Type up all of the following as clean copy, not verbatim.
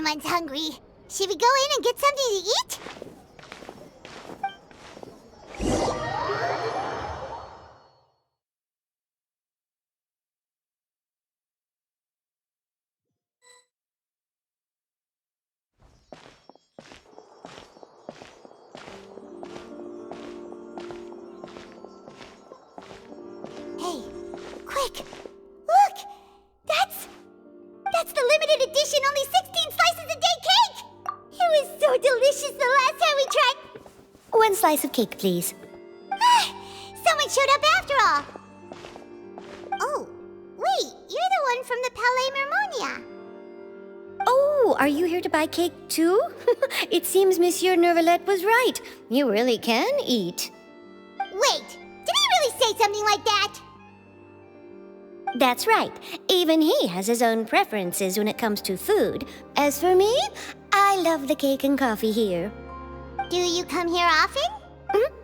Paimon's hungry. Should we go in and get something to eat? Hey, quick! Look! That's the limited edition, only 16 slices a day cake! It was so delicious the last time we tried. 1 slice of cake, please. Someone showed up after all. Oh, wait, you're the one from the Palais Mermonia. Oh, are you here to buy cake too? It seems Monsieur Nervalette was right. You really can eat. Wait, did he really say something like that? That's right. Even he has his own preferences when it comes to food. As for me, I love the cake and coffee here. Do you come here often?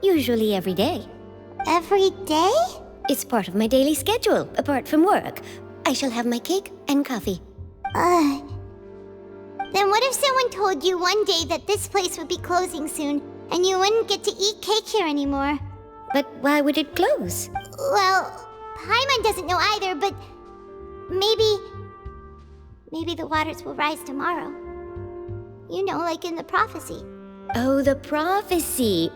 Usually every day. Every day? It's part of my daily schedule, apart from work. I shall have my cake and coffee. Then what if someone told you one day that this place would be closing soon, and you wouldn't get to eat cake here anymore? But why would it close? Well, Paimon doesn't know either, but maybe the waters will rise tomorrow. You know, like in the prophecy. Oh, the prophecy.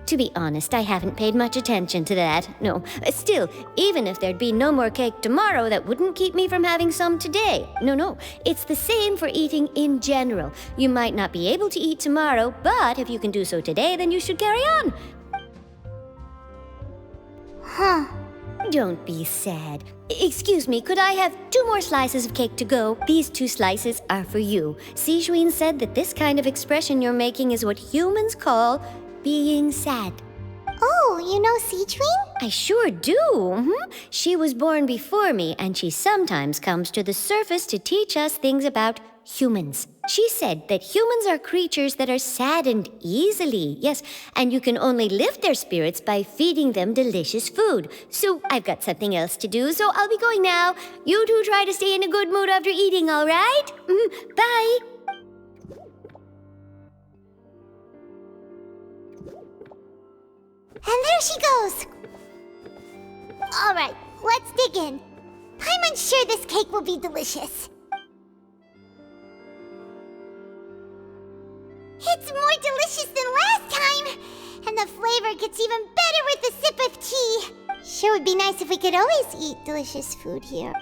To be honest, I haven't paid much attention to that. No, still, even if there'd be no more cake tomorrow, that wouldn't keep me from having some today. No, it's the same for eating in general. You might not be able to eat tomorrow, but if you can do so today, then you should carry on. Huh. Don't be sad. Excuse me, could I have 2 more slices of cake to go? These 2 slices are for you. Sijuin said that this kind of expression you're making is what humans call being sad. Oh, you know Sijuin? I sure do. She was born before me, and she sometimes comes to the surface to teach us things about humans. She said that humans are creatures that are saddened easily, yes, and you can only lift their spirits by feeding them delicious food. So I've got something else to do, so I'll be going now. You two try to stay in a good mood after eating, all right? Bye. And there she goes. All right, let's dig in. Paimon's sure this cake will be delicious. It's more delicious than last time! And the flavor gets even better with a sip of tea. Sure would be nice if we could always eat delicious food here.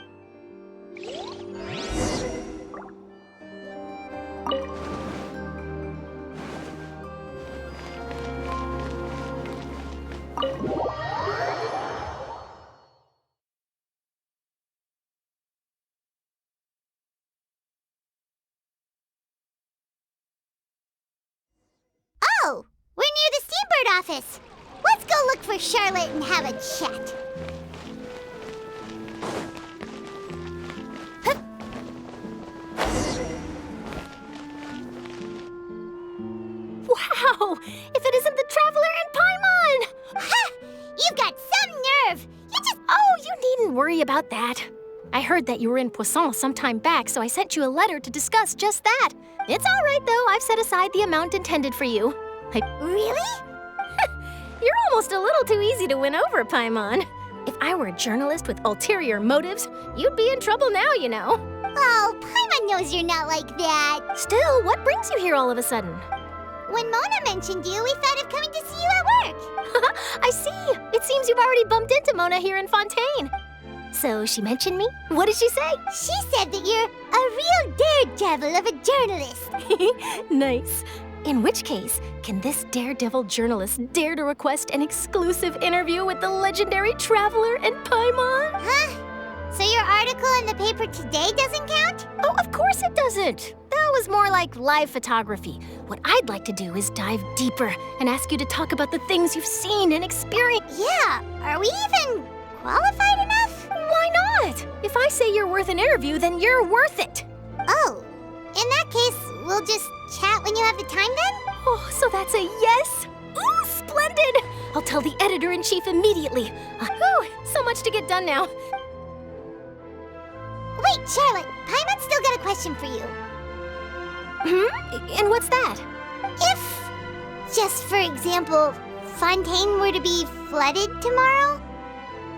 Oh, we're near the Steambird office. Let's go look for Charlotte and have a chat. Wow! If it isn't the Traveler and Paimon! Ha! You've got some nerve! You just... Oh, you needn't worry about that. I heard that you were in Poisson some time back, so I sent you a letter to discuss just that. It's all right, though. I've set aside the amount intended for you. Really? You're almost a little too easy to win over, Paimon. If I were a journalist with ulterior motives, you'd be in trouble now, you know. Oh, Paimon knows you're not like that. Still, what brings you here all of a sudden? When Mona mentioned you, we thought of coming to see you at work. I see. It seems you've already bumped into Mona here in Fontaine. So she mentioned me? What did she say? She said that you're a real daredevil of a journalist. Nice. In which case, can this daredevil journalist dare to request an exclusive interview with the legendary Traveler and Paimon? Huh? So your article in the paper today doesn't count? Oh, of course it doesn't. That was more like live photography. What I'd like to do is dive deeper and ask you to talk about the things you've seen and experienced. Yeah, are we even qualified enough? Why not? If I say you're worth an interview, then you're worth it. Oh, in that case, we'll just chat when you have the time then? Oh, so that's a yes? Ooh, splendid! I'll tell the editor-in-chief immediately. Whew, so much to get done now. Wait, Charlotte, Paimon's still got a question for you. And what's that? If, just for example, Fontaine were to be flooded tomorrow,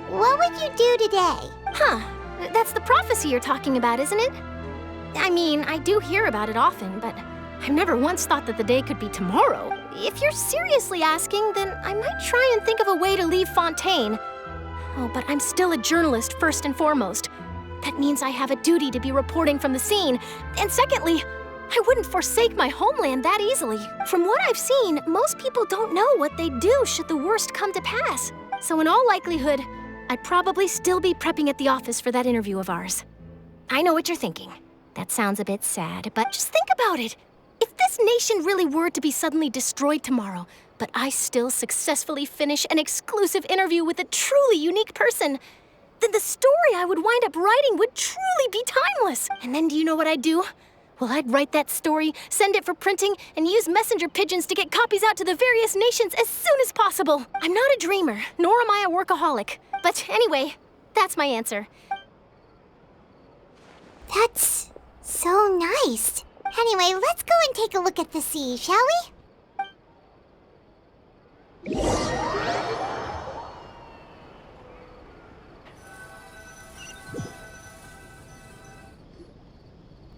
what would you do today? Huh. That's the prophecy you're talking about, isn't it? I mean, I do hear about it often, but I've never once thought that the day could be tomorrow. If you're seriously asking, then I might try and think of a way to leave Fontaine. Oh, but I'm still a journalist first and foremost. That means I have a duty to be reporting from the scene. And secondly, I wouldn't forsake my homeland that easily. From what I've seen, most people don't know what they'd do should the worst come to pass. So in all likelihood, I'd probably still be prepping at the office for that interview of ours. I know what you're thinking. That sounds a bit sad, but just think about it. If this nation really were to be suddenly destroyed tomorrow, but I still successfully finish an exclusive interview with a truly unique person, then the story I would wind up writing would truly be timeless. And then do you know what I'd do? Well, I'd write that story, send it for printing, and use messenger pigeons to get copies out to the various nations as soon as possible. I'm not a dreamer, nor am I a workaholic. But anyway, that's my answer. That's so nice. Anyway, let's go and take a look at the sea, shall we?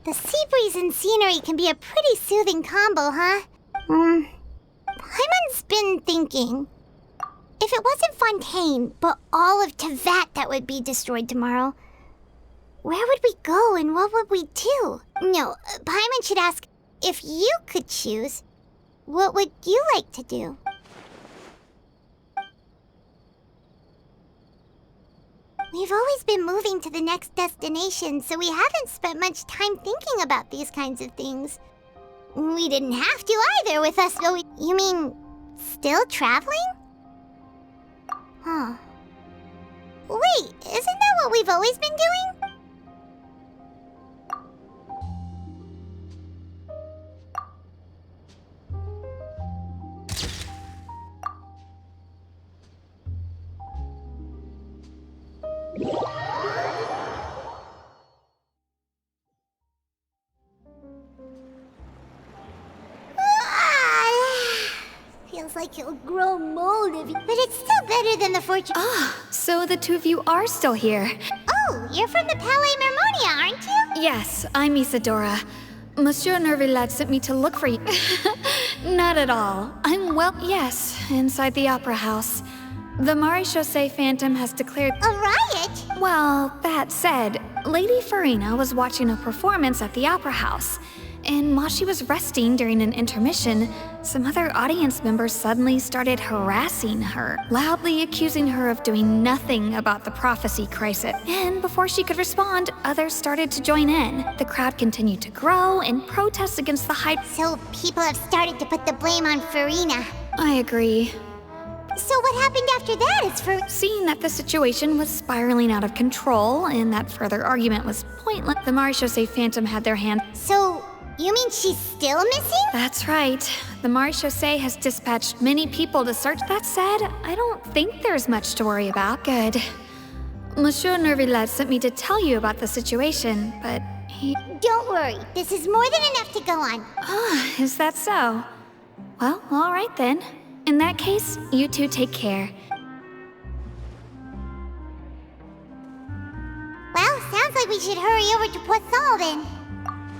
The sea breeze and scenery can be a pretty soothing combo, huh? Paimon's been thinking. If it wasn't Fontaine, but all of Tevat that would be destroyed tomorrow, where would we go and what would we do? No, Paimon should ask, if you could choose, what would you like to do? We've always been moving to the next destination, so we haven't spent much time thinking about these kinds of things. We didn't have to either with us going... You mean, still traveling? Huh. Wait, isn't that what we've always been doing? Feels like you'll grow mold if you... But it's still better than the fortune... So the two of you are still here. Oh, you're from the Palais Mermonia, aren't you? Yes, I'm Isadora. Monsieur Nervillat sent me to look for you. Not at all. Yes, inside the opera house. The Maréchaussée Phantom has declared... A riot? Well, that said, Lady Farina was watching a performance at the opera house. And while she was resting during an intermission, some other audience members suddenly started harassing her, loudly accusing her of doing nothing about the prophecy crisis. And before she could respond, others started to join in. The crowd continued to grow and protest against the hype. So people have started to put the blame on Farina. I agree. So what happened after that is for... Seeing that the situation was spiraling out of control and that further argument was pointless, the Maréchaussée Phantom had their hand. So... You mean she's still missing? That's right. The Maréchaussée has dispatched many people to search. That said, I don't think there's much to worry about. Good. Monsieur Nervillat sent me to tell you about the situation, but he... Don't worry. This is more than enough to go on. Is that so? Well, all right then. In that case, you two take care. Well, sounds like we should hurry over to Poisson then.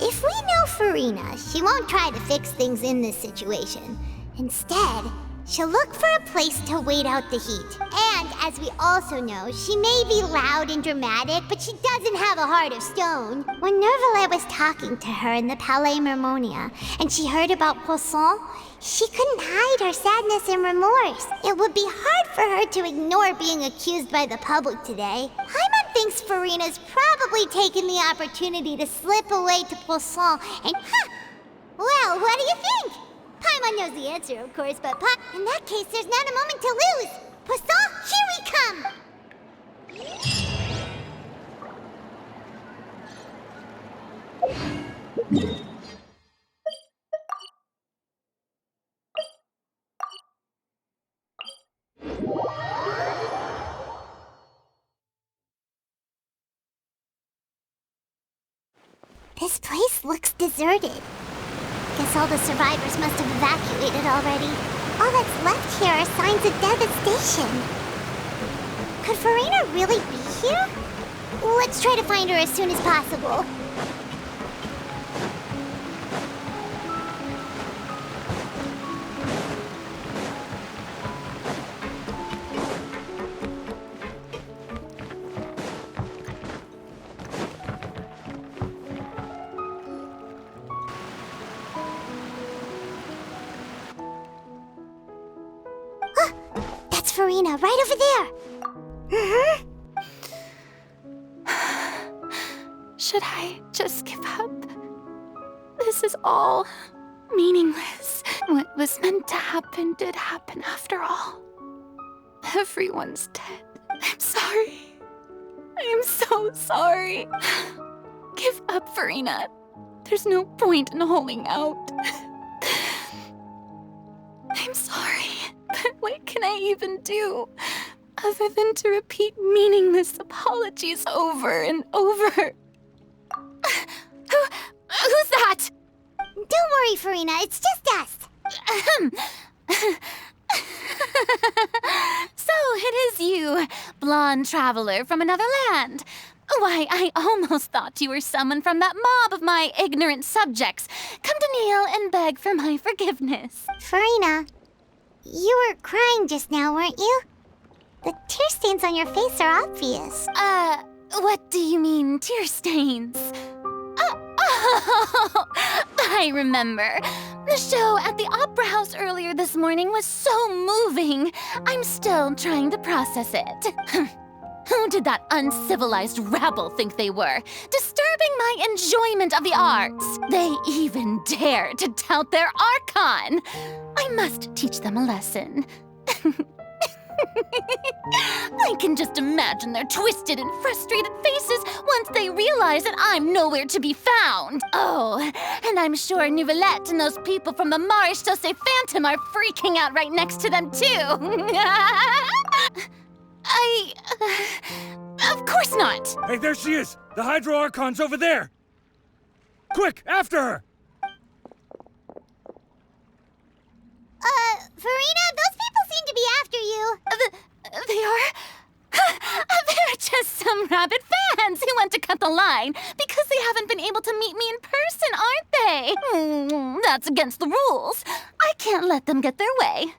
If we know Farina, she won't try to fix things in this situation. Instead, she'll look for a place to wait out the heat. And as we also know, she may be loud and dramatic, but she doesn't have a heart of stone. When Nervillet was talking to her in the Palais Mermonia, and she heard about Poisson, she couldn't hide her sadness and remorse. It would be hard for her to ignore being accused by the public today. Paimon thinks Farina's probably taken the opportunity to slip away to Poisson and... Well, what do you think? Paimon knows the answer, of course, but in that case, there's not a moment to lose. Poisson, here we come! This place looks deserted. guess all the survivors must have evacuated already. All that's left here are signs of devastation. Could Farina really be here? Let's try to find her as soon as possible. That's Farina, right over there. Should I just give up? This is all meaningless. What was meant to happen did happen after all. Everyone's dead. I'm sorry. I am so sorry. Give up, Farina. There's no point in holding out. I'm sorry, but what can I even do other than to repeat meaningless apologies over and over? Who's that? Don't worry, Farina, it's just us. So it is you, blonde traveler from another land. Why, I almost thought you were someone from that mob of my ignorant subjects. Come to kneel and beg for my forgiveness. Farina, you were crying just now, weren't you? The tear stains on your face are obvious. What do you mean, tear stains? Oh, I remember. The show at the Opera House earlier this morning was so moving. I'm still trying to process it. Who did that uncivilized rabble think they were, disturbing my enjoyment of the arts? They even dare to tout their Archon. I must teach them a lesson. I can just imagine their twisted and frustrated faces once they realize that I'm nowhere to be found. Oh, and I'm sure Nouvellette and those people from the Marish Chaussee Phantom are freaking out right next to them, too. Of course not. Hey, there she is! The Hydro Archon's over there! Quick, after her! Farina, those people seem to be after you. They are? They're just some rabid fans who want to cut the line because they haven't been able to meet me in person, aren't they? That's against the rules. I can't let them get their way.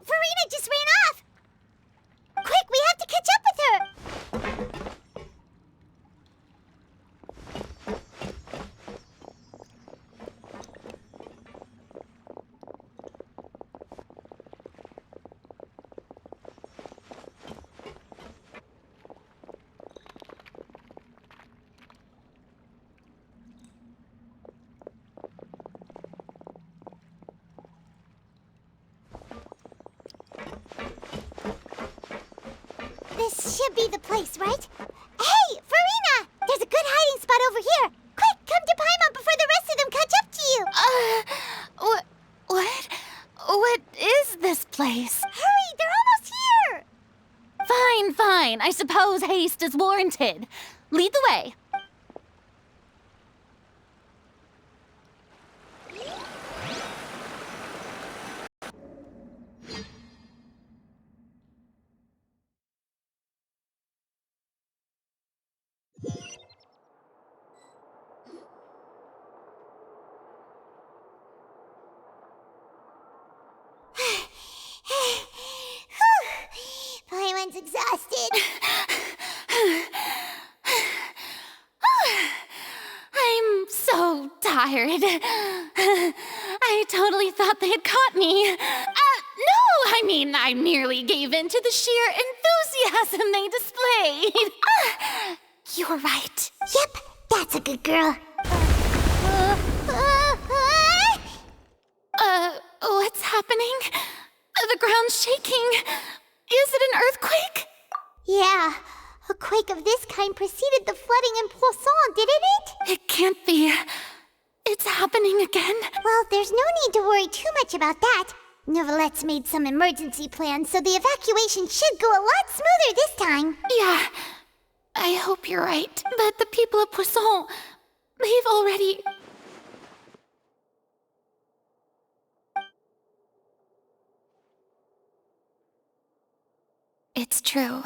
Farina just ran off! Quick, we have to catch up with her! This should be the place, right? Hey, Farina! There's a good hiding spot over here! Quick, come to Paimon before the rest of them catch up to you! What is this place? Hurry, they're almost here! Fine. I suppose haste is warranted. Lead the way. Paimon's exhausted. I'm so tired. I totally thought they had caught me. No, I mean, I merely gave in to the sheer enthusiasm they displayed. You're right. Yep, that's a good girl. What's happening? The ground's shaking. Is it an earthquake? Yeah, a quake of this kind preceded the flooding in Poisson, didn't it? It can't be. It's happening again. Well, there's no need to worry too much about that. Nouvellette's made some emergency plans, so the evacuation should go a lot smoother this time. Yeah, I hope you're right. But the people of Poisson, They've already... It's true.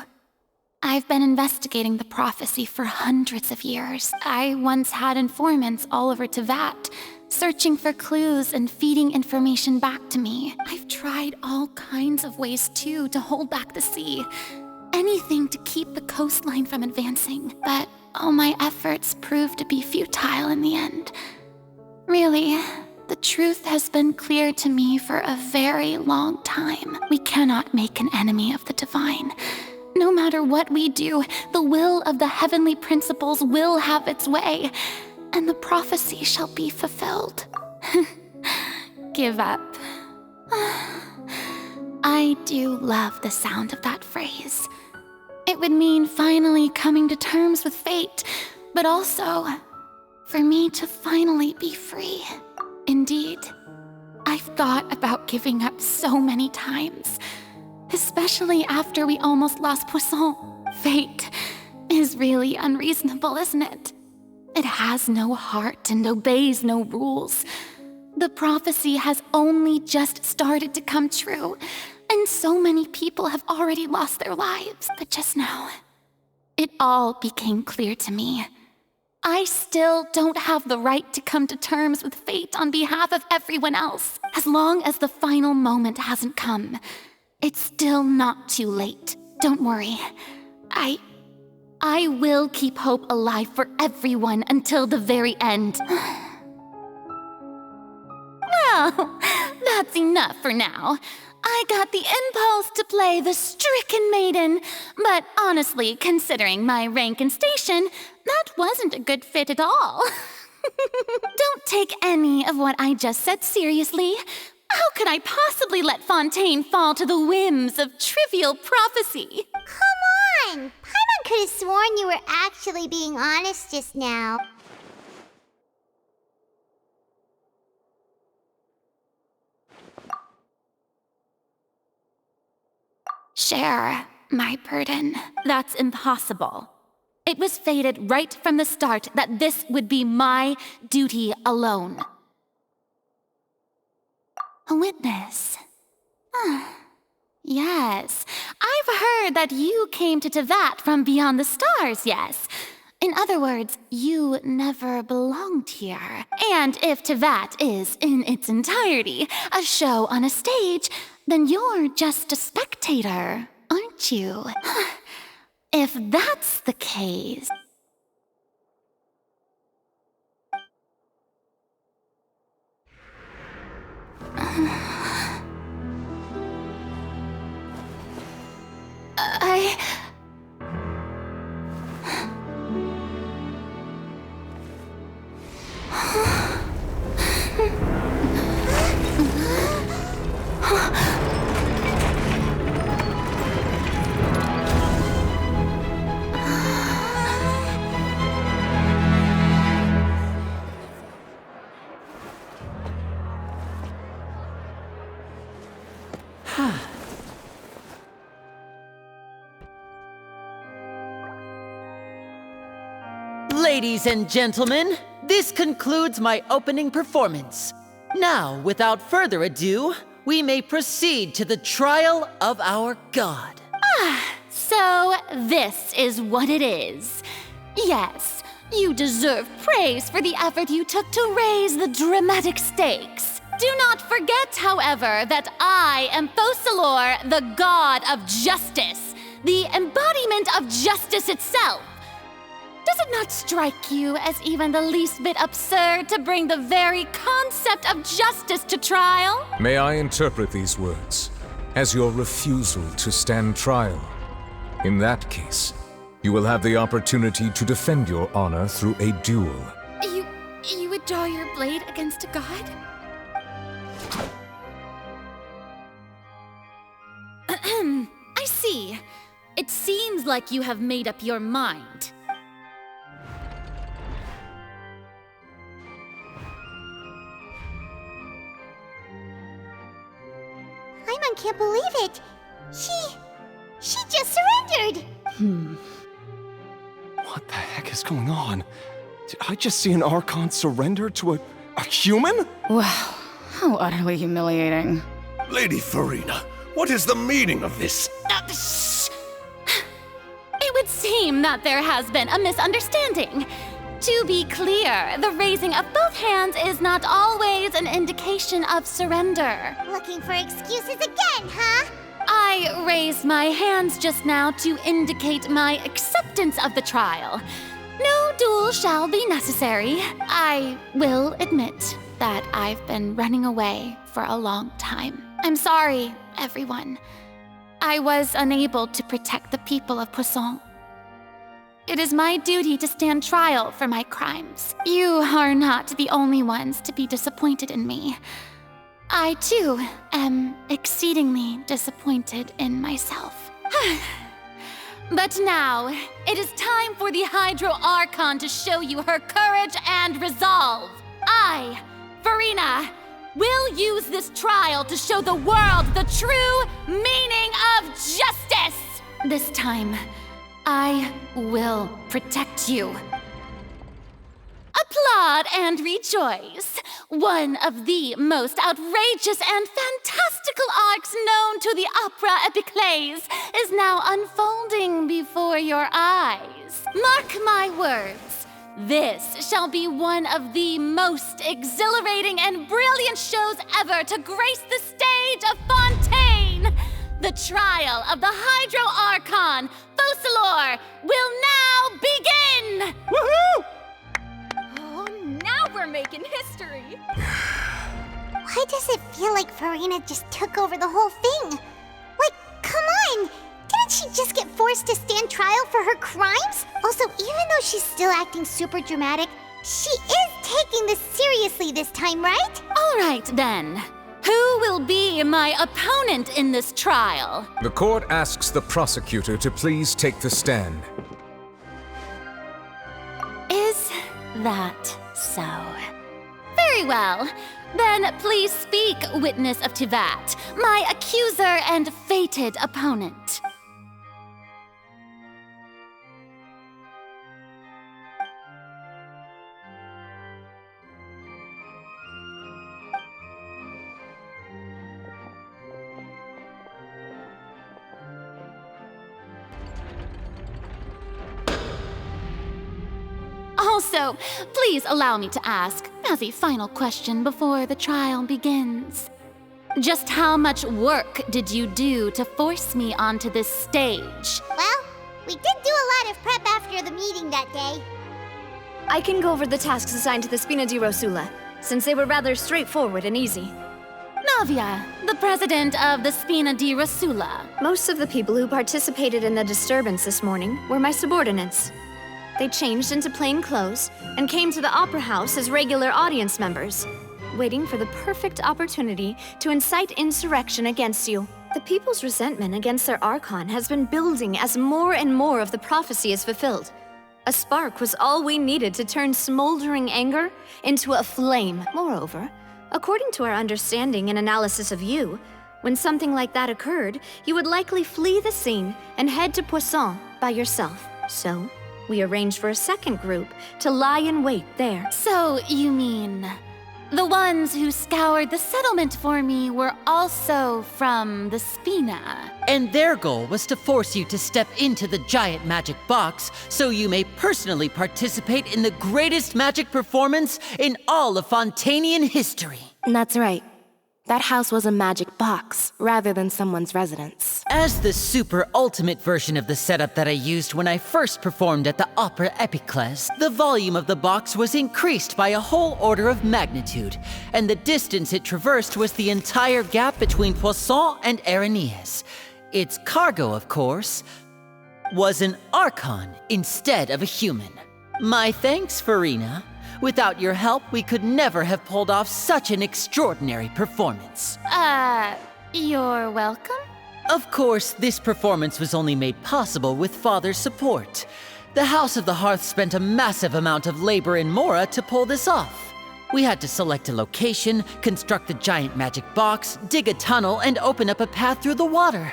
I've been investigating the prophecy for hundreds of years. I once had informants all over Teyvat, searching for clues and feeding information back to me. I've tried all kinds of ways, too, to hold back the sea. Anything to keep the coastline from advancing. But all my efforts proved to be futile in the end. Really, the truth has been clear to me for a very long time. We cannot make an enemy of the divine. No matter what we do, the will of the heavenly principles will have its way, and the prophecy shall be fulfilled. Give up. I do love the sound of that phrase. It would mean finally coming to terms with fate, but also for me to finally be free. Indeed, I've thought about giving up so many times, especially after we almost lost Poisson. Fate is really unreasonable, isn't it? It has no heart and obeys no rules. The prophecy has only just started to come true, and so many people have already lost their lives. But just now, it all became clear to me. I still don't have the right to come to terms with fate on behalf of everyone else. As long as the final moment hasn't come, it's still not too late. Don't worry. I will keep hope alive for everyone until the very end. Well, that's enough for now. I got the impulse to play the stricken maiden, but honestly, considering my rank and station, that wasn't a good fit at all. Don't take any of what I just said seriously. How could I possibly let Fontaine fall to the whims of trivial prophecy? Come on! Paimon could have sworn you were actually being honest just now. Share my burden. That's impossible. It was fated right from the start that this would be my duty alone. A witness. Yes, I've heard that you came to Teyvat from beyond the stars, yes. In other words, you never belonged here. And if Teyvat is, in its entirety, a show on a stage, then you're just a spectator, aren't you? If that's the case... Ladies and gentlemen, this concludes my opening performance. Now, without further ado, we may proceed to the trial of our god. So this is what it is. Yes, you deserve praise for the effort you took to raise the dramatic stakes. Do not forget, however, that I am Focalor, the god of justice, the embodiment of justice itself. Does it not strike you as even the least bit absurd to bring the very concept of justice to trial? May I interpret these words as your refusal to stand trial? In that case, you will have the opportunity to defend your honor through a duel. You would draw your blade against a god? I see. It seems like you have made up your mind. Paimon can't believe it. She just surrendered. What the heck is going on? Did I just see an Archon surrender to a human? Wow, how utterly humiliating. Lady Farina, what is the meaning of this? Shh! It would seem that there has been a misunderstanding. To be clear, the raising of both hands is not always an indication of surrender. Looking for excuses again, huh? I raised my hands just now to indicate my acceptance of the trial. No duel shall be necessary. I will admit that I've been running away for a long time. I'm sorry, everyone. I was unable to protect the people of Poisson. It is my duty to stand trial for my crimes. You are not the only ones to be disappointed in me. I, too, am exceedingly disappointed in myself. But now, it is time for the Hydro Archon to show you her courage and resolve. I, Farina, will use this trial to show the world the true meaning of justice. This time, I will protect you. Applaud and rejoice. One of the most outrageous and fantastical arcs known to the opera epiclese is now unfolding before your eyes. Mark my words. This shall be one of the most exhilarating and brilliant shows ever to grace the stage of Fontaine. The trial of the Hydro Archon, Focalor, will now begin! Woohoo! Oh, now we're making history. Why does it feel like Farina just took over the whole thing? Like, come on! Didn't she just get forced to stand trial for her crimes? Also, even though she's still acting super dramatic, she is taking this seriously this time, right? All right, then. Who will be my opponent in this trial? The court asks the prosecutor to please take the stand. Is that so? Very well. Then please speak, witness of Tivat, my accuser and fated opponent. Also, please allow me to ask, as a final question before the trial begins. Just how much work did you do to force me onto this stage? Well, we did do a lot of prep after the meeting that day. I can go over the tasks assigned to the Spina di Rosula, since they were rather straightforward and easy. Navia, the president of the Spina di Rosula. Most of the people who participated in the disturbance this morning were my subordinates. They changed into plain clothes and came to the Opera House as regular audience members, waiting for the perfect opportunity to incite insurrection against you. The people's resentment against their Archon has been building as more and more of the prophecy is fulfilled. A spark was all we needed to turn smoldering anger into a flame. Moreover, according to our understanding and analysis of you, when something like that occurred, you would likely flee the scene and head to Poisson by yourself. So, we arranged for a second group to lie in wait there. So, you mean, the ones who scoured the settlement for me were also from the Spina? And their goal was to force you to step into the giant magic box so you may personally participate in the greatest magic performance in all of Fontanian history. That's right. That house was a magic box, rather than someone's residence. As the super ultimate version of the setup that I used when I first performed at the Opera Epiclese, the volume of the box was increased by a whole order of magnitude, and the distance it traversed was the entire gap between Poisson and Aranias. Its cargo, of course, was an Archon instead of a human. My thanks, Farina. Without your help, we could never have pulled off such an extraordinary performance. You're welcome? Of course, this performance was only made possible with Father's support. The House of the Hearth spent a massive amount of labor in Mora to pull this off. We had to select a location, construct a giant magic box, dig a tunnel, and open up a path through the water.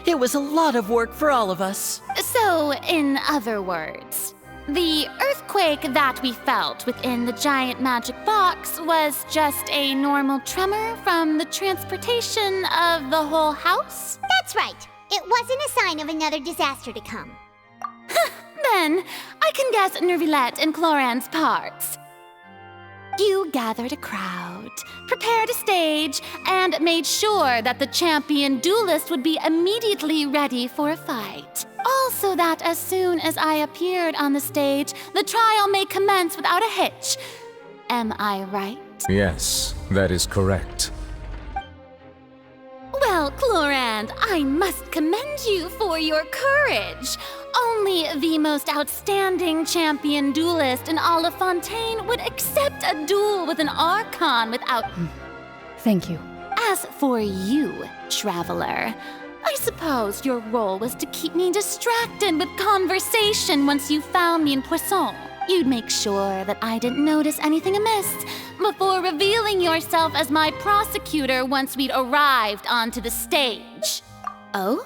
It was a lot of work for all of us. So, in other words, the earthquake earthquake that we felt within the giant magic box was just a normal tremor from the transportation of the whole house? That's right. It wasn't a sign of another disaster to come. Then, I can guess Nervilette and Cloran's parts. You gathered a crowd, prepared a stage, and made sure that the champion duelist would be immediately ready for a fight. Also that as soon as I appeared on the stage, the trial may commence without a hitch. Am I right? Yes, that is correct. Well, Clorand, I must commend you for your courage. Only the most outstanding champion duelist in all of Fontaine would accept a duel with an Archon without... Thank you. As for you, Traveler, I suppose your role was to keep me distracted with conversation once you found me in Poisson. You'd make sure that I didn't notice anything amiss before revealing yourself as my prosecutor once we'd arrived onto the stage. Oh?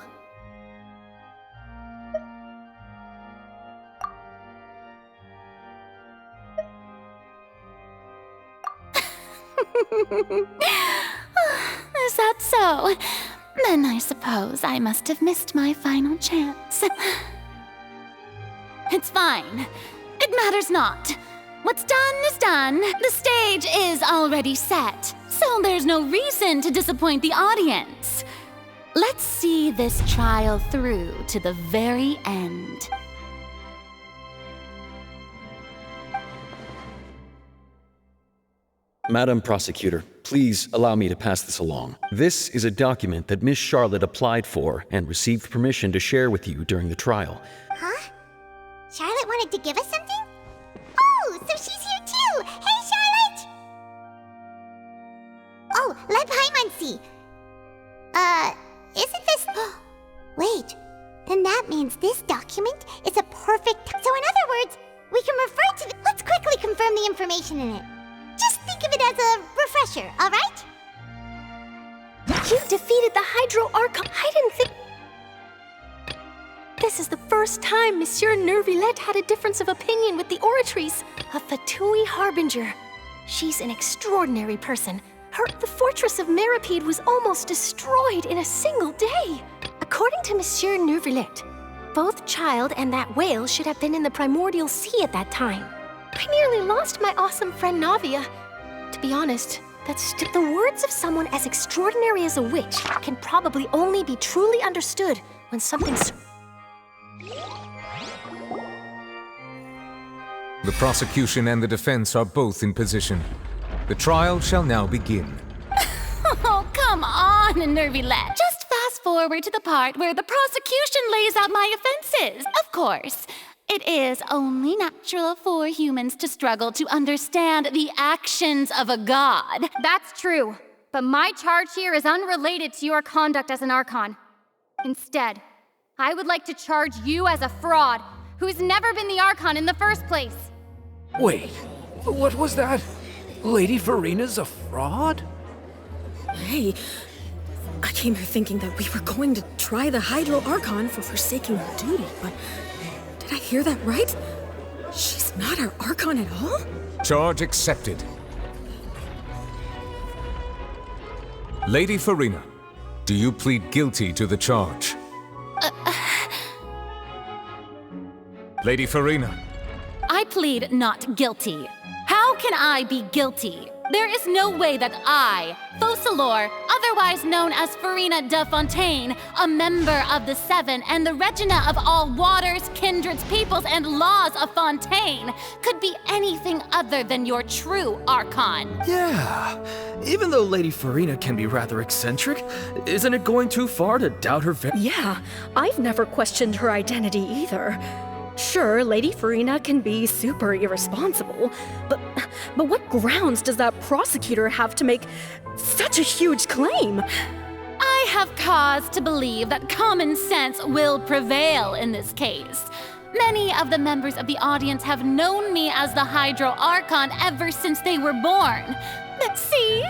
Is that so? Then I suppose I must have missed my final chance. It's fine. It matters not. What's done is done. The stage is already set, so there's no reason to disappoint the audience. Let's see this trial through to the very end. Madam Prosecutor, please allow me to pass this along. This is a document that Miss Charlotte applied for and received permission to share with you during the trial. Huh? Charlotte wanted to give us something? Oh, so she's here too! Hey, Charlotte! Oh, Leb Hymancy! Isn't this... Wait, then that means this document is a perfect... So in other words, we can refer to the... Let's quickly confirm the information in it. Just think of it as a refresher, all right? You defeated the Hydro Archon. I didn't think... This is the first time Monsieur Nervilette had a difference of opinion with the Oratrice, a Fatui Harbinger. She's an extraordinary person. The fortress of Meripede was almost destroyed in a single day. According to Monsieur Nervilette, both Child and that whale should have been in the primordial sea at that time. I nearly lost my awesome friend Navia. To be honest, the words of someone as extraordinary as a witch can probably only be truly understood when something's... The prosecution and the defense are both in position. The trial shall now begin. Oh, come on, Nervilette. Just fast forward to the part where the prosecution lays out my offenses. Of course, it is only natural for humans to struggle to understand the actions of a god. That's true, but my charge here is unrelated to your conduct as an Archon. Instead, I would like to charge you as a fraud who's never been the Archon in the first place. Wait, what was that? Lady Farina's a fraud? Hey, I came here thinking that we were going to try the Hydro Archon for forsaking her duty, but did I hear that right? She's not our Archon at all? Charge accepted. Lady Farina, do you plead guilty to the charge? Lady Farina. I plead not guilty. How can I be guilty? There is no way that I, Fauchelor, otherwise known as Farina de Fontaine, a member of the Seven and the Regina of all waters, kindreds, peoples, and laws of Fontaine, could be anything other than your true Archon. Yeah, even though Lady Farina can be rather eccentric, isn't it going too far to doubt her Yeah, I've never questioned her identity either. Sure, Lady Farina can be super irresponsible, but what grounds does that prosecutor have to make such a huge claim? I have cause to believe that common sense will prevail in this case. Many of the members of the audience have known me as the Hydro Archon ever since they were born. But see,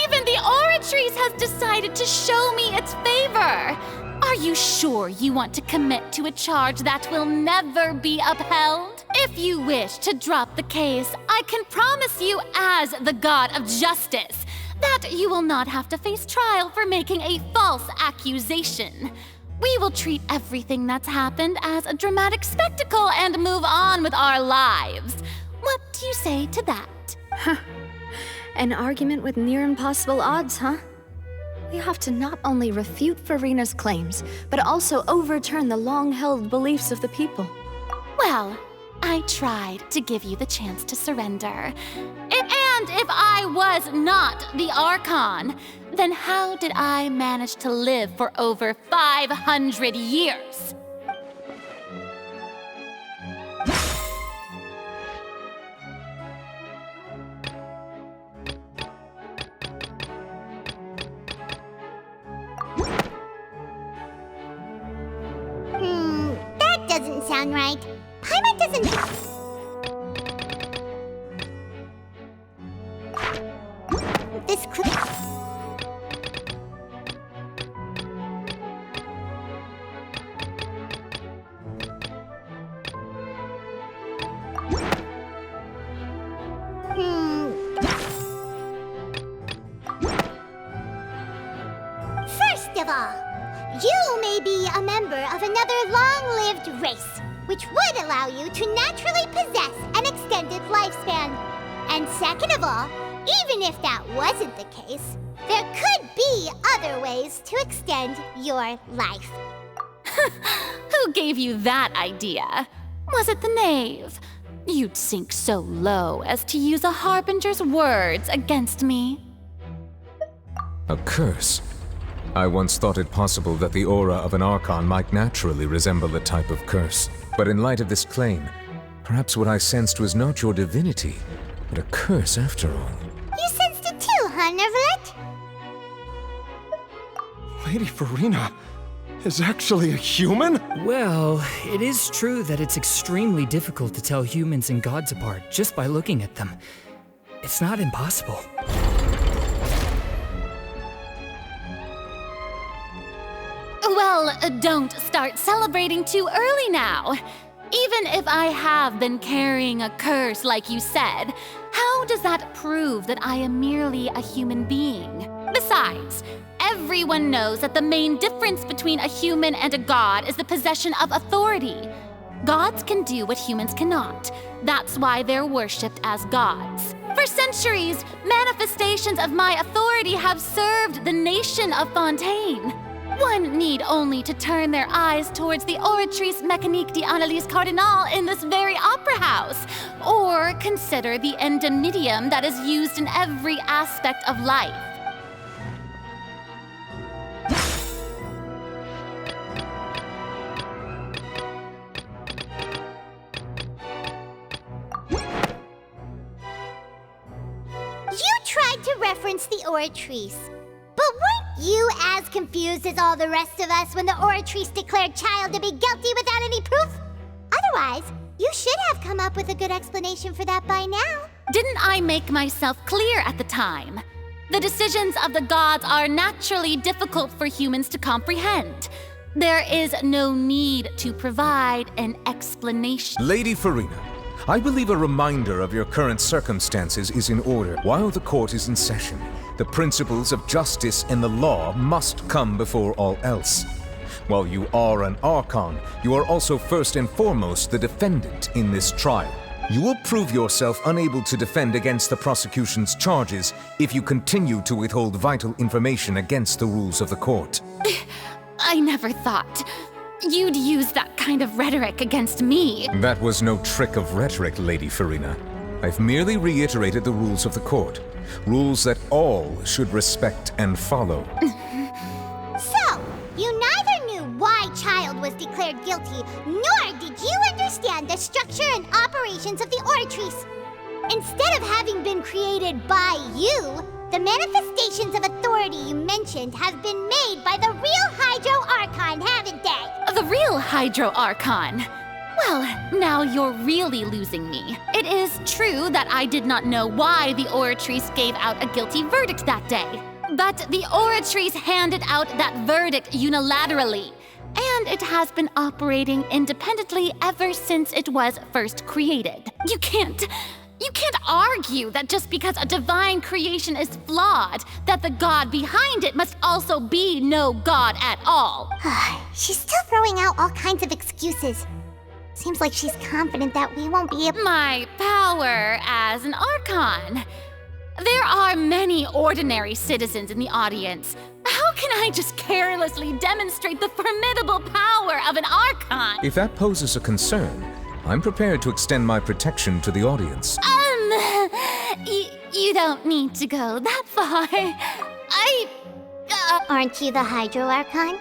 even the Oratrice has decided to show me its favor. Are you sure you want to commit to a charge that will never be upheld? If you wish to drop the case, I can promise you as the god of justice that you will not have to face trial for making a false accusation. We will treat everything that's happened as a dramatic spectacle and move on with our lives. What do you say to that? An argument with near impossible odds, huh? We have to not only refute Farina's claims, but also overturn the long-held beliefs of the people. Well, I tried to give you the chance to surrender. And if I was not the Archon, then how did I manage to live for over 500 years? That doesn't sound right. Paimon doesn't... This could... First of all, you may be a member of another long-lived race, which would allow you to naturally possess an extended lifespan. And second of all, even if that wasn't the case, there could be other ways to extend your life. Who gave you that idea? Was it the knave? You'd sink so low as to use a harbinger's words against me. A curse? I once thought it possible that the aura of an Archon might naturally resemble a type of curse. But in light of this claim, perhaps what I sensed was not your divinity, but a curse after all. You sensed it too, huh, Nervalet? Lady Farina is actually a human? Well, it is true that it's extremely difficult to tell humans and gods apart just by looking at them. It's not impossible. Well, don't start celebrating too early now. Even if I have been carrying a curse like you said, how does that prove that I am merely a human being? Besides, everyone knows that the main difference between a human and a god is the possession of authority. Gods can do what humans cannot. That's why they're worshipped as gods. For centuries, manifestations of my authority have served the nation of Fontaine. One need only to turn their eyes towards the Oratrice Mécanique d'Analyse Cardinal in this very opera house, or consider the endemnitium that is used in every aspect of life. You tried to reference the Oratrice. But weren't you as confused as all the rest of us when the Oratrice declared Child to be guilty without any proof? Otherwise, you should have come up with a good explanation for that by now. Didn't I make myself clear at the time? The decisions of the gods are naturally difficult for humans to comprehend. There is no need to provide an explanation. Lady Farina, I believe a reminder of your current circumstances is in order. While the court is in session, the principles of justice and the law must come before all else. While you are an Archon, you are also first and foremost the defendant in this trial. You will prove yourself unable to defend against the prosecution's charges if you continue to withhold vital information against the rules of the court. I never thought you'd use that kind of rhetoric against me. That was no trick of rhetoric, Lady Farina. I've merely reiterated the rules of the court. Rules that all should respect and follow. So, you neither knew why Child was declared guilty, nor did you understand the structure and operations of the Oratrice. Instead of having been created by you, the manifestations of authority you mentioned have been made by the real Hydro Archon, haven't they? The real Hydro Archon? Well, now you're really losing me. It is true that I did not know why the Oratrice gave out a guilty verdict that day. But the Oratrice handed out that verdict unilaterally. and it has been operating independently ever since it was first created. You can't argue that just because a divine creation is flawed, that the god behind it must also be no god at all. She's still throwing out all kinds of excuses. Seems like she's confident that we won't be able— My power as an Archon. There are many ordinary citizens in the audience. How can I just carelessly demonstrate the formidable power of an Archon? If that poses a concern, I'm prepared to extend my protection to the audience. You don't need to go that far. Aren't you the Hydro Archon?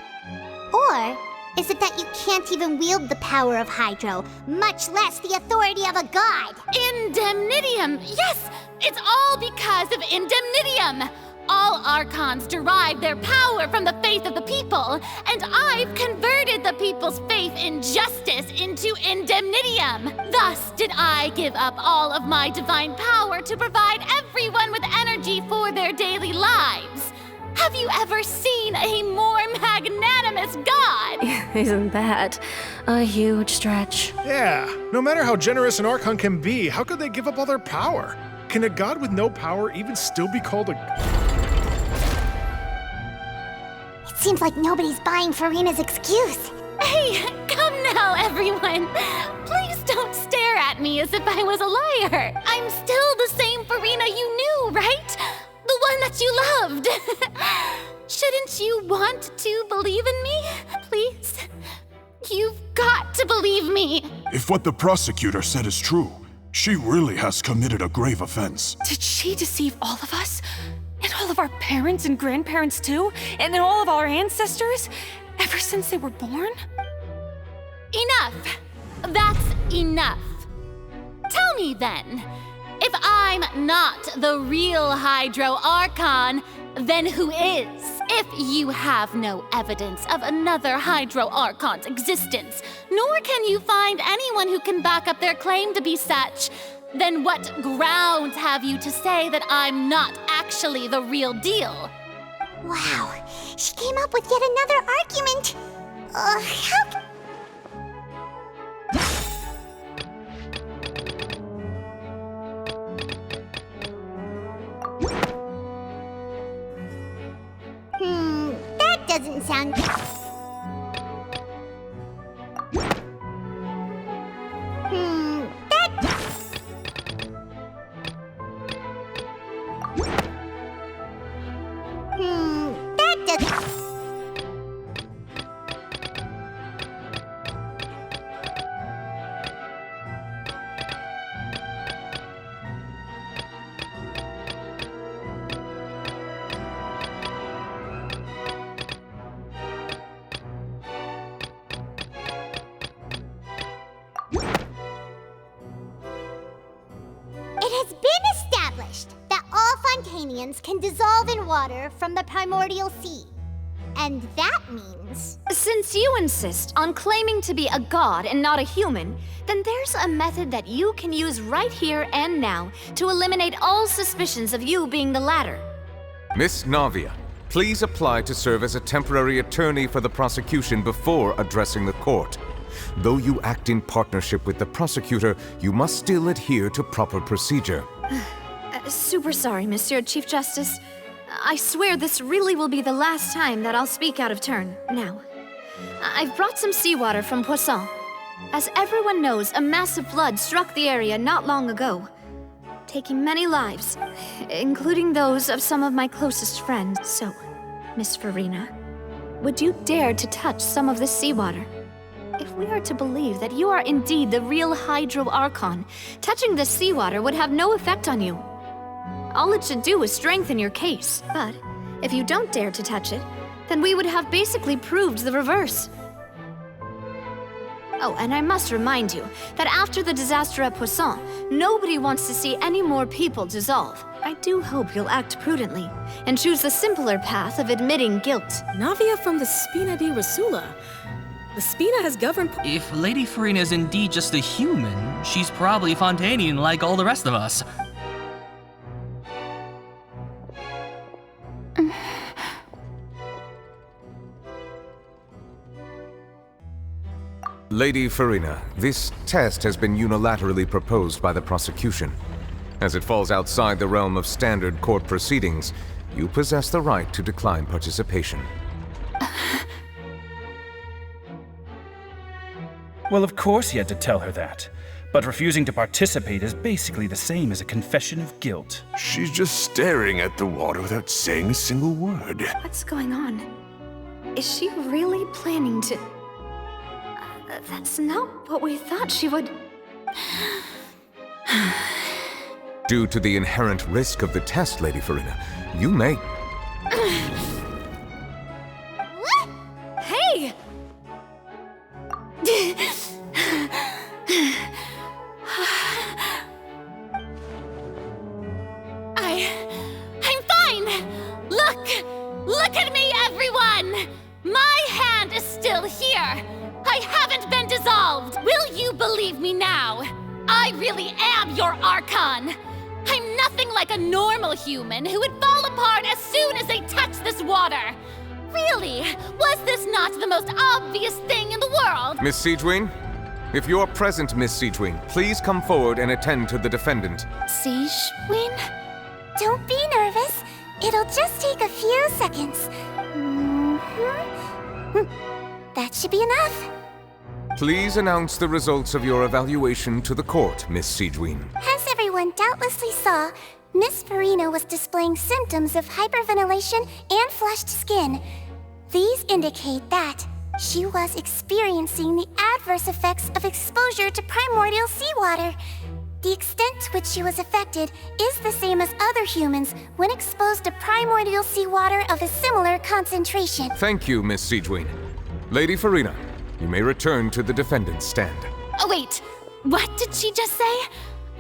Or is it that you can't even wield the power of Hydro, much less the authority of a god? Indemnitium! Yes! It's all because of Indemnitium! All Archons derive their power from the faith of the people, and I've converted the people's faith in justice into Indemnitium. Thus did I give up all of my divine power to provide everyone with energy for their daily lives. Have you ever seen a more magnanimous god? Isn't that a huge stretch? Yeah, no matter how generous an Archon can be, how could they give up all their power? Can a god with no power even still be called a... It seems like nobody's buying Furina's excuse. Hey, come now, everyone. Please don't stare at me as if I was a liar. I'm still the same Furina you knew, right? The one that you loved. Shouldn't you want to believe in me? Please? You've got to believe me. If what the prosecutor said is true, she really has committed a grave offense. Did she deceive all of us? And all of our parents and grandparents too? And then all of our ancestors? Ever since they were born? Enough. That's enough. Tell me then, if I'm not the real Hydro Archon, then who is? If you have no evidence of another Hydro Archon's existence, nor can you find anyone who can back up their claim to be such, then what grounds have you to say that I'm not actually the real deal? Wow, she came up with yet another argument. How... that doesn't sound... that doesn't... It has been established that all Fontanians can dissolve in water from the primordial sea. And that means... Since you insist on claiming to be a god and not a human, then there's a method that you can use right here and now to eliminate all suspicions of you being the latter. Miss Navia, please apply to serve as a temporary attorney for the prosecution before addressing the court. Though you act in partnership with the prosecutor, you must still adhere to proper procedure. Super sorry, Monsieur Chief Justice. I swear this really will be the last time that I'll speak out of turn. Now, I've brought some seawater from Poisson. As everyone knows, a massive flood struck the area not long ago, taking many lives, including those of some of my closest friends. So, Miss Furina, would you dare to touch some of this seawater? If we are to believe that you are indeed the real Hydro Archon, touching this seawater would have no effect on you. All it should do is strengthen your case. But if you don't dare to touch it, then we would have basically proved the reverse. Oh, and I must remind you that after the disaster at Poisson, nobody wants to see any more people dissolve. I do hope you'll act prudently and choose the simpler path of admitting guilt. Navia from the Spina di Rasula. The Spina has governed... If Lady Furina is indeed just a human, she's probably Fontanian like all the rest of us. Lady Farina, this test has been unilaterally proposed by the prosecution. As it falls outside the realm of standard court proceedings, you possess the right to decline participation. Well, of course he had to tell her that. But refusing to participate is basically the same as a confession of guilt. She's just staring at the water without saying a single word. What's going on? Is she really planning to... that's not what we thought she would... Due to the inherent risk of the test, Lady Farina, you may... Hey! I'm fine! Look at me, everyone! My hand is still here! I haven't been dissolved! Will you believe me now? I really am your Archon! I'm nothing like a normal human who would fall apart as soon as they touch this water! Really? Was this not the most obvious thing in the world? Miss Siegewien? If you're present, Miss Siegewien, please come forward and attend to the defendant. Siegewien? Don't be nervous. It'll just take a few seconds. That should be enough. Please announce the results of your evaluation to the court, Miss Siegewien. As everyone doubtlessly saw, Miss Farina was displaying symptoms of hyperventilation and flushed skin. These indicate that she was experiencing the adverse effects of exposure to primordial seawater. The extent to which she was affected is the same as other humans when exposed to primordial seawater of a similar concentration. Thank you, Miss Siegewien. Lady Farina, you may return to the defendant's stand. Oh, wait. What did she just say?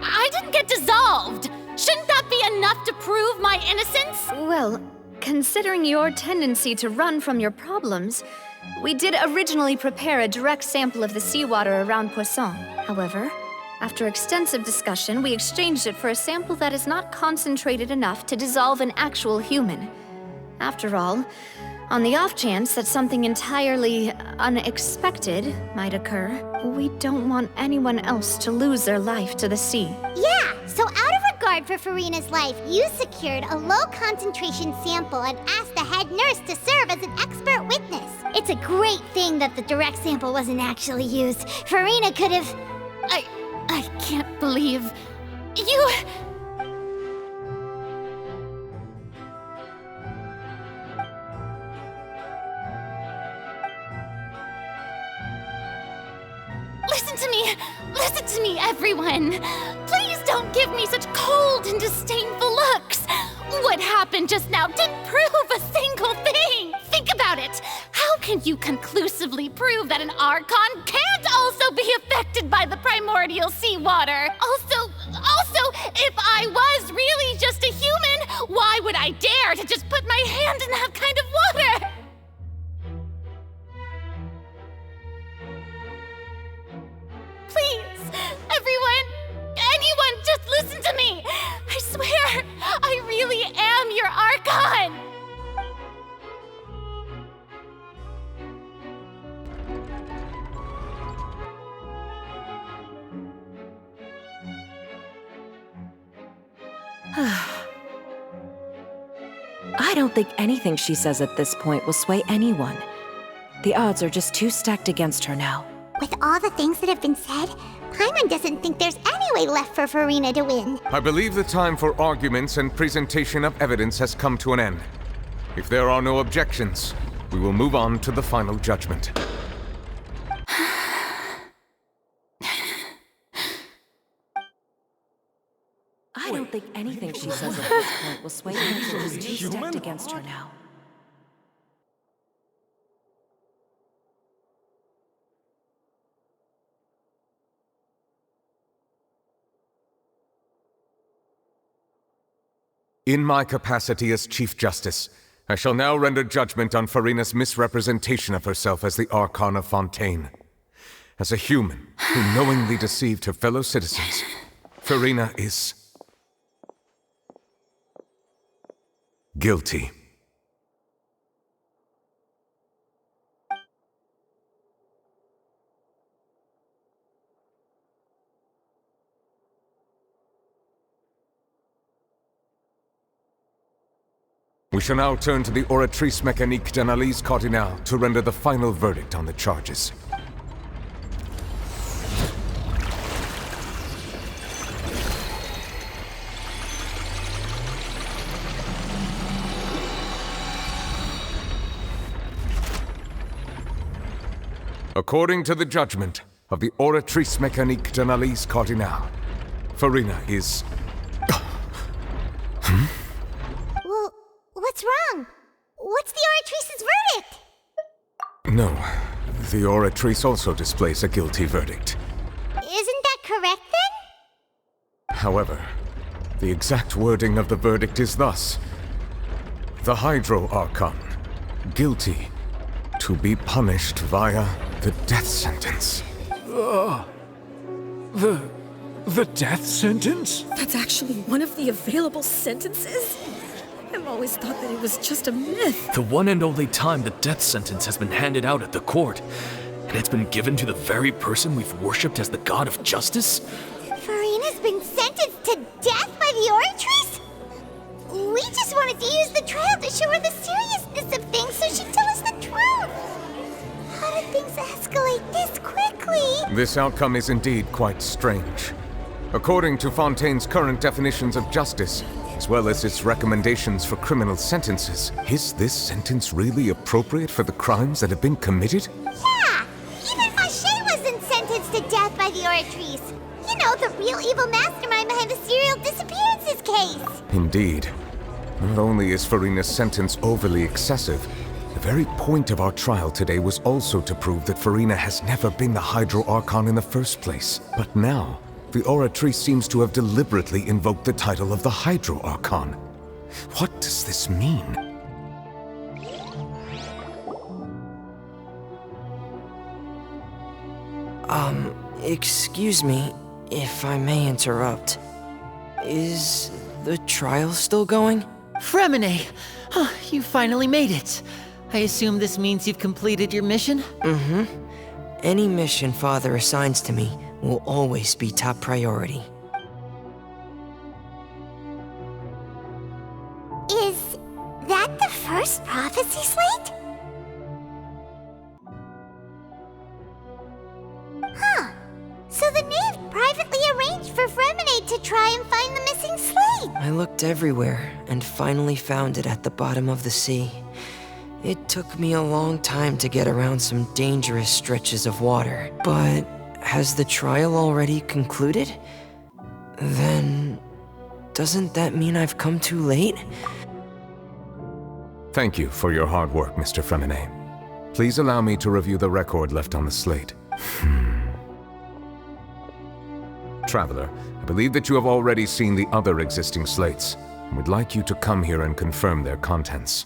I didn't get dissolved. Shouldn't that be enough to prove my innocence? Well, considering your tendency to run from your problems, we did originally prepare a direct sample of the seawater around Poisson. However, after extensive discussion, we exchanged it for a sample that is not concentrated enough to dissolve an actual human. After all, on the off chance that something entirely unexpected might occur, we don't want anyone else to lose their life to the sea. Yeah, so out of regard for Farina's life, you secured a low-concentration sample and asked the head nurse to serve as an expert witness. It's a great thing that the direct sample wasn't actually used. Farina could have... I can't believe... You... Listen to me, everyone! Please don't give me such cold and disdainful looks! What happened just now didn't prove a single thing! Think about it! How can you conclusively prove that an Archon can't also be affected by the primordial seawater? Also, if I was really just a human, why would I dare to just put my hand in that kind of water? Please, anyone, just listen to me! I swear, I really am your Archon! I don't think anything she says at this point will sway anyone. The odds are just too stacked against her now. With all the things that have been said, Paimon doesn't think there's any way left for Farina to win. I believe the time for arguments and presentation of evidence has come to an end. If there are no objections, we will move on to the final judgment. I don't think anything she says at this point will sway anyone. She's too stacked against her now. In my capacity as Chief Justice, I shall now render judgment on Farina's misrepresentation of herself as the Archon of Fontaine. As a human who knowingly deceived her fellow citizens, Farina is... guilty. We shall now turn to the Oratrice Mécanique d'Analyse Cardinale to render the final verdict on the charges. According to the judgment of the Oratrice Mécanique d'Analyse Cardinale, Farina is... Well, what's wrong? What's the Oratrice's verdict? No, the Oratrice also displays a guilty verdict. Isn't that correct then? However, the exact wording of the verdict is thus. The Hydro Archon, guilty, to be punished via the death sentence. The death sentence? That's actually one of the available sentences? I've always thought that it was just a myth. The one and only time the death sentence has been handed out at the court, and it's been given to the very person we've worshipped as the god of justice? Farina's been sentenced to death by the Oratrice? We just wanted to use the trial to show her the seriousness of things so she'd tell us the truth. How did things escalate this quickly? This outcome is indeed quite strange. According to Fontaine's current definitions of justice, as well as its recommendations for criminal sentences, is this sentence really appropriate for the crimes that have been committed? Yeah! Even Fauché wasn't sentenced to death by the Oratrice. You know, the real evil mastermind behind the serial disappearances case. Indeed. Not only is Farina's sentence overly excessive, the very point of our trial today was also to prove that Farina has never been the Hydro Archon in the first place. But now, the Oratrice seems to have deliberately invoked the title of the Hydro Archon. What does this mean? Excuse me, if I may interrupt. Is the trial still going? Fremine! You finally made it. I assume this means you've completed your mission? Mm-hmm. Any mission Father assigns to me will always be top priority. Is that the first prophecy slate? Huh. So the knave privately arranged for Fremine to try and find the missing slate. I looked everywhere and finally found it at the bottom of the sea. It took me a long time to get around some dangerous stretches of water. But has the trial already concluded? Then doesn't that mean I've come too late? Thank you for your hard work, Mr. Fremine. Please allow me to review the record left on the slate. Traveler, I believe that you have already seen the other existing slates, and would like you to come here and confirm their contents.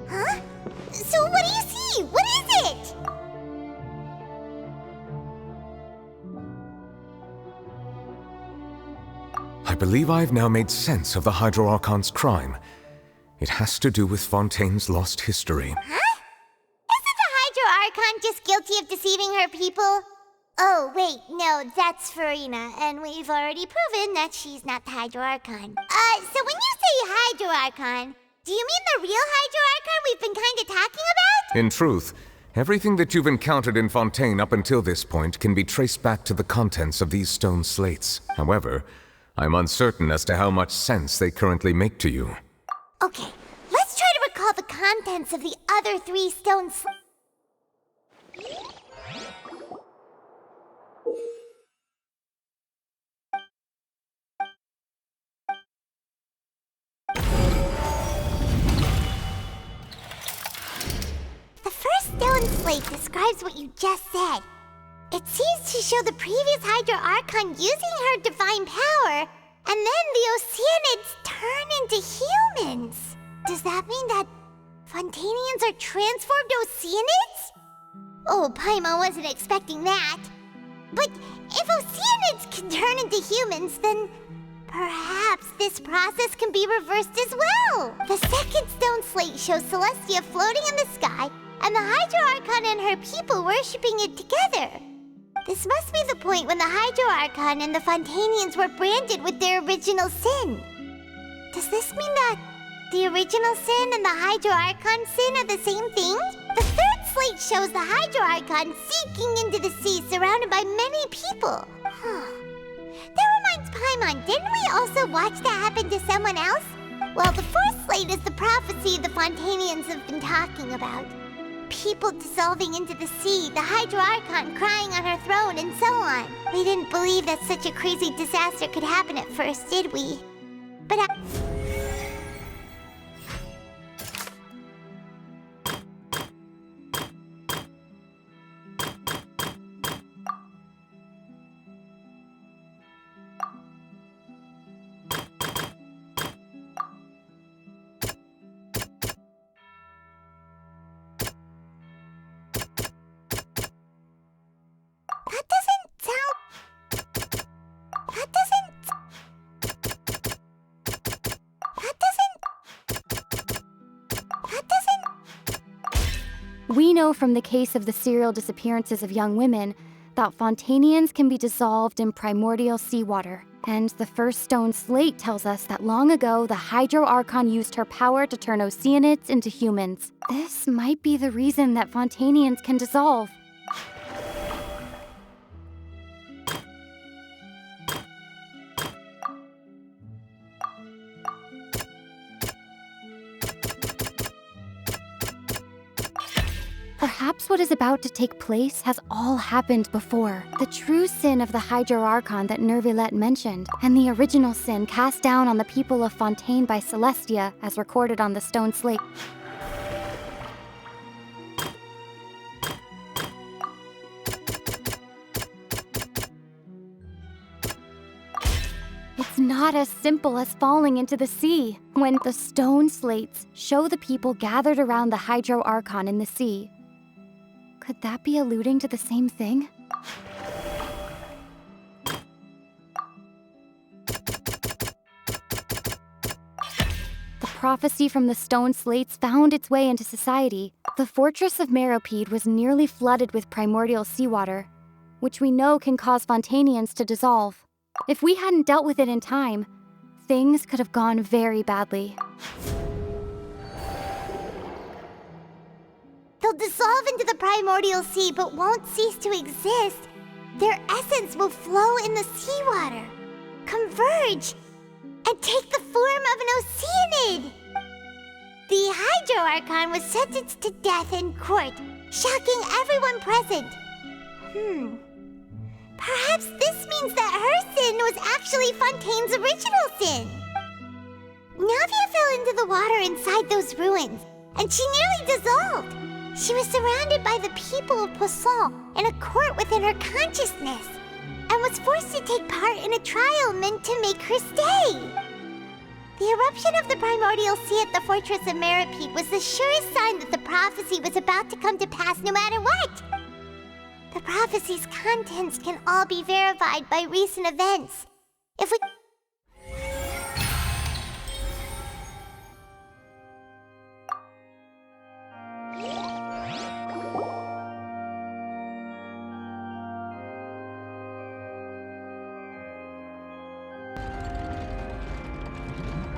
Huh? So what do you see? What is it? I believe I've now made sense of the Hydro Archon's crime. It has to do with Fontaine's lost history. Huh? Isn't the Hydro Archon just guilty of deceiving her people? Oh, wait, no, that's Farina, and we've already proven that she's not the Hydro Archon. So when you say Hydro Archon, do you mean the real Hydro Archon we've been kinda talking about? In truth, everything that you've encountered in Fontaine up until this point can be traced back to the contents of these stone slates. However, I'm uncertain as to how much sense they currently make to you. Okay, let's try to recall the contents of the other 3 stone slates. The first stone slate describes what you just said. It seems to show the previous Hydro Archon using her divine power, and then the Oceanids turn into humans. Does that mean that Fontainians are transformed Oceanids? Oh, Paimon wasn't expecting that. But if Oceanids can turn into humans, then perhaps this process can be reversed as well. The second stone slate shows Celestia floating in the sky, and the Hydro Archon and her people worshipping it together. This must be the point when the Hydro Archon and the Fontanians were branded with their original sin. Does this mean that the original sin and the Hydro Archon sin are the same thing? The third slate shows the Hydro Archon sinking into the sea surrounded by many people. That reminds Paimon, didn't we also watch that happen to someone else? Well, the fourth slate is the prophecy the Fontanians have been talking about. People dissolving into the sea, the Hydro Archon crying on her throne, and so on. We didn't believe that such a crazy disaster could happen at first, did we? But We know from the case of the serial disappearances of young women that Fontanians can be dissolved in primordial seawater. And the first stone slate tells us that long ago, the Hydro Archon used her power to turn Oceanids into humans. This might be the reason that Fontanians can dissolve. Perhaps what is about to take place has all happened before. The true sin of the Hydro Archon that Nervilette mentioned, and the original sin cast down on the people of Fontaine by Celestia, as recorded on the stone slate. It's not as simple as falling into the sea. When the stone slates show the people gathered around the Hydro Archon in the sea, could that be alluding to the same thing? The prophecy from the stone slates found its way into society. The fortress of Meropide was nearly flooded with primordial seawater, which we know can cause Fontanians to dissolve. If we hadn't dealt with it in time, things could have gone very badly. they'll dissolve into the primordial sea but won't cease to exist. Their essence will flow in the seawater, converge, and take the form of an Oceanid. The Hydro Archon was sentenced to death in court, shocking everyone present. Perhaps this means that her sin was actually Fontaine's original sin. Navia fell into the water inside those ruins, and she nearly dissolved. She was surrounded by the people of Poisson in a court within her consciousness, and was forced to take part in a trial meant to make her stay. The eruption of the primordial sea at the fortress of Meropide was the surest sign that the prophecy was about to come to pass no matter what. The prophecy's contents can all be verified by recent events. If we...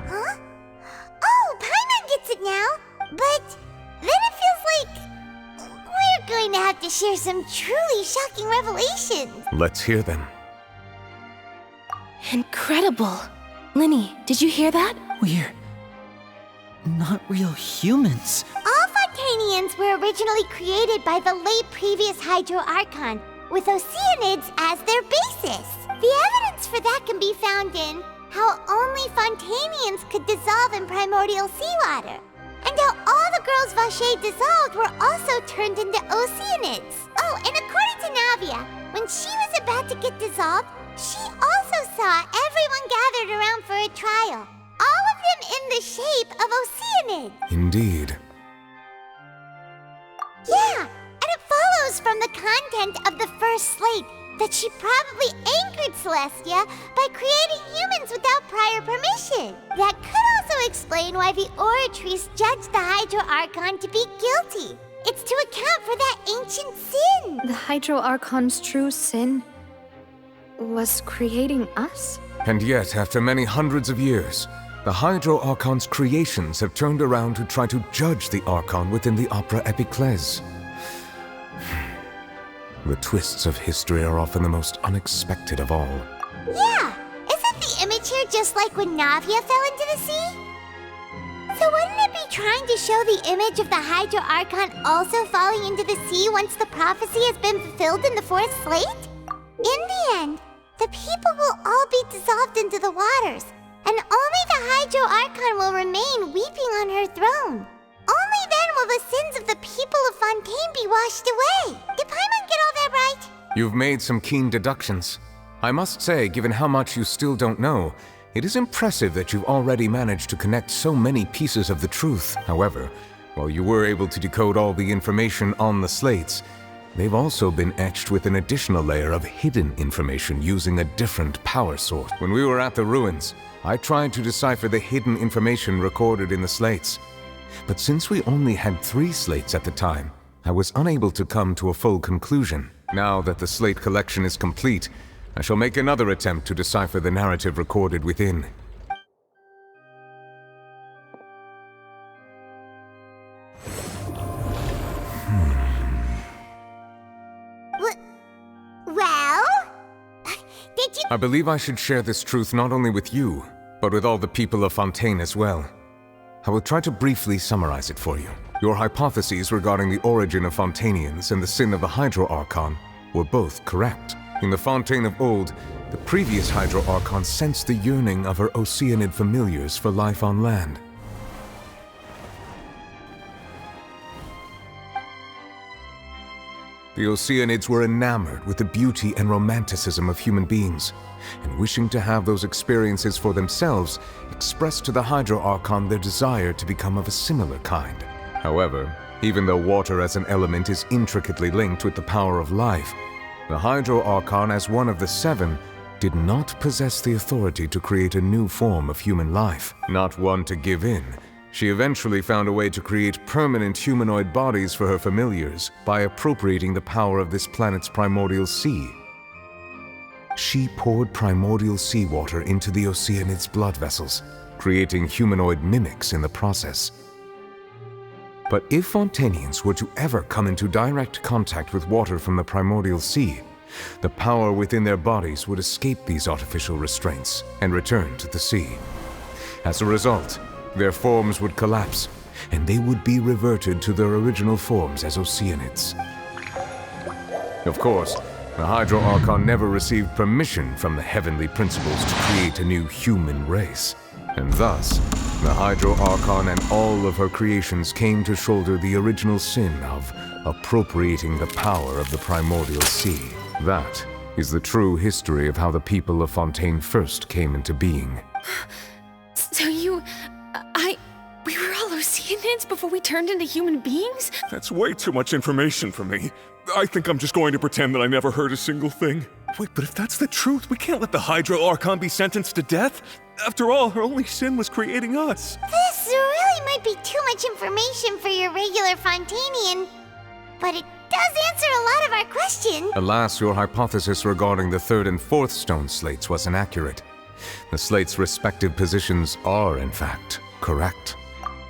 Huh? Oh, Paimon gets it now! But then it feels like we're going to have to share some truly shocking revelations. Let's hear them. Incredible. Linny, did you hear that? We're not real humans. All Fontanians were originally created by the late previous Hydro Archon, with Oceanids as their basis. The evidence for that can be found in how only Fontanians could dissolve in primordial seawater, and how all the girls Vacher dissolved were also turned into Oceanids. Oh, and according to Navia, when she was about to get dissolved, she also saw everyone gathered around for a trial, all of them in the shape of Oceanids. Indeed. Yeah, and it follows from the content of the first slate that she probably angered Celestia by creating humans without prior permission. That could also explain why the Oratrice judged the Hydro Archon to be guilty. It's to account for that ancient sin. The Hydro Archon's true sin was creating us? And yet, after many hundreds of years, the Hydro Archon's creations have turned around to try to judge the Archon within the Opera Epiclese. The twists of history are often the most unexpected of all. Yeah, isn't the image here just like when Navia fell into the sea? So wouldn't it be trying to show the image of the Hydro Archon also falling into the sea once the prophecy has been fulfilled in the fourth slate? In the end, the people will all be dissolved into the waters, and only the Hydro Archon will remain weeping on her throne. Only then will the sins of the people of Fontaine be washed away. Did Paimon get all that right? You've made some keen deductions. I must say, given how much you still don't know, it is impressive that you've already managed to connect so many pieces of the truth. However, while you were able to decode all the information on the slates, they've also been etched with an additional layer of hidden information using a different power source. When we were at the ruins, I tried to decipher the hidden information recorded in the slates. But since we only had 3 slates at the time, I was unable to come to a full conclusion. Now that the slate collection is complete, I shall make another attempt to decipher the narrative recorded within. Well? Did you— I believe I should share this truth not only with you, but with all the people of Fontaine as well. I will try to briefly summarize it for you. Your hypotheses regarding the origin of Fontainians and the sin of the Hydro Archon were both correct. In the Fontaine of old, the previous Hydro Archon sensed the yearning of her Oceanid familiars for life on land. The Oceanids were enamored with the beauty and romanticism of human beings, and wishing to have those experiences for themselves, expressed to the Hydro Archon their desire to become of a similar kind. However, even though water as an element is intricately linked with the power of life, the Hydro Archon, as one of the 7, did not possess the authority to create a new form of human life. Not one to give in, she eventually found a way to create permanent humanoid bodies for her familiars by appropriating the power of this planet's primordial sea. She poured primordial seawater into the Oceanids' blood vessels, creating humanoid mimics in the process. But if Fontainians were to ever come into direct contact with water from the primordial sea, the power within their bodies would escape these artificial restraints and return to the sea. As a result, their forms would collapse, and they would be reverted to their original forms as Oceanids. Of course, the Hydro Archon never received permission from the heavenly principles to create a new human race, and thus, the Hydro Archon and all of her creations came to shoulder the original sin of appropriating the power of the primordial sea. That is the true history of how the people of Fontaine first came into being. So we were all Oceanids before we turned into human beings? That's way too much information for me. I think I'm just going to pretend that I never heard a single thing. Wait, but if that's the truth, we can't let the Hydro Archon be sentenced to death. After all, her only sin was creating us. This really might be too much information for your regular Fontainian, but it does answer a lot of our questions. Alas, your hypothesis regarding the 3rd and 4th stone slates was inaccurate. The slates' respective positions are, in fact, correct.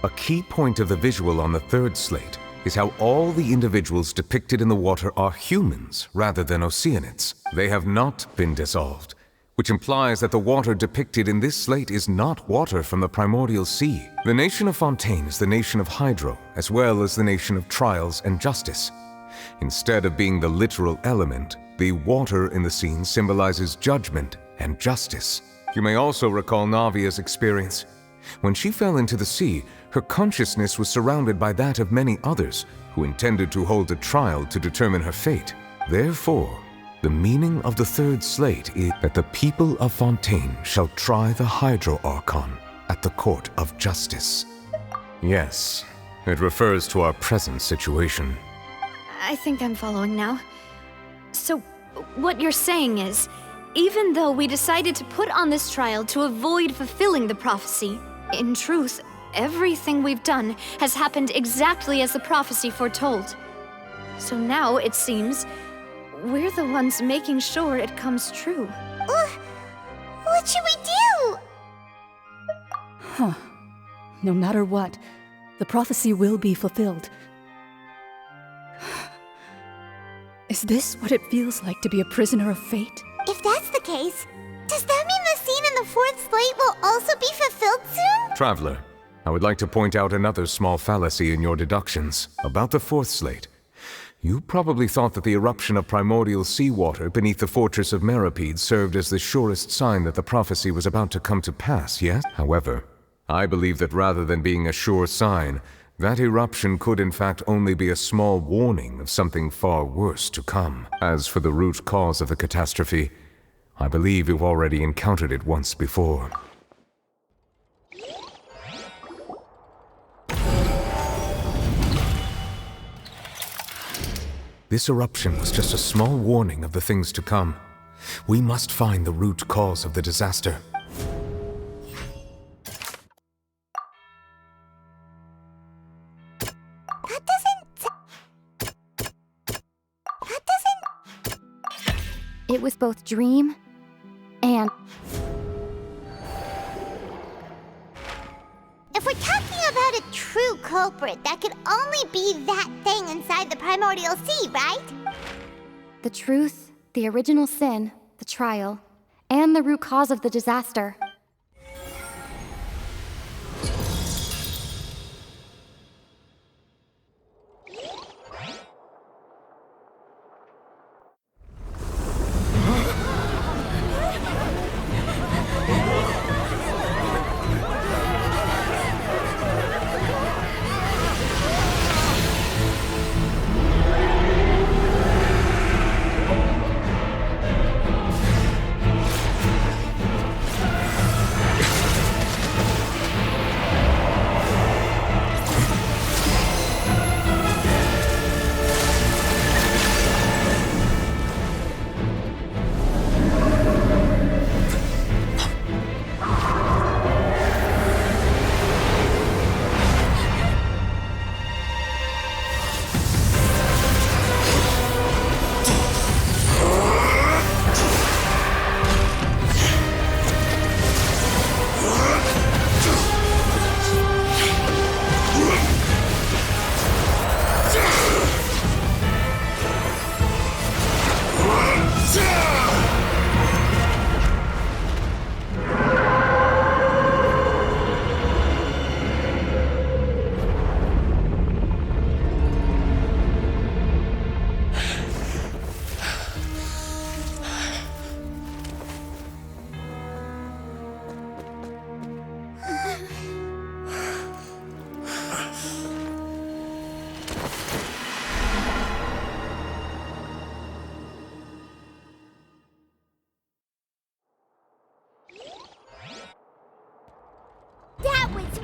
A key point of the visual on the 3rd slate is how all the individuals depicted in the water are humans rather than Oceanids. They have not been dissolved, which implies that the water depicted in this slate is not water from the primordial sea. The nation of Fontaine is the nation of Hydro, as well as the nation of trials and justice. Instead of being the literal element, the water in the scene symbolizes judgment and justice. You may also recall Navia's experience. When she fell into the sea, her consciousness was surrounded by that of many others who intended to hold a trial to determine her fate. Therefore, the meaning of the 3rd slate is that the people of Fontaine shall try the Hydro Archon at the court of justice. Yes, it refers to our present situation. I think I'm following now. So, what you're saying is, even though we decided to put on this trial to avoid fulfilling the prophecy, in truth, everything we've done has happened exactly as the prophecy foretold. So now, it seems, we're the ones making sure it comes true. What should we do? Huh. No matter what, the prophecy will be fulfilled. Is this what it feels like to be a prisoner of fate? If that's the case, does that mean the scene in the fourth slate will also be fulfilled soon? Traveler, I would like to point out another small fallacy in your deductions about the fourth slate. You probably thought that the eruption of primordial seawater beneath the fortress of Meripede served as the surest sign that the prophecy was about to come to pass, yes? However, I believe that rather than being a sure sign, that eruption could in fact only be a small warning of something far worse to come. As for the root cause of the catastrophe, I believe you've already encountered it once before. This eruption was just a small warning of the things to come. We must find the root cause of the disaster. It was both dream and... If we're talking about a true culprit, that could only be that thing inside the primordial sea, right? the truth, the original sin, the trial, and the root cause of the disaster. That was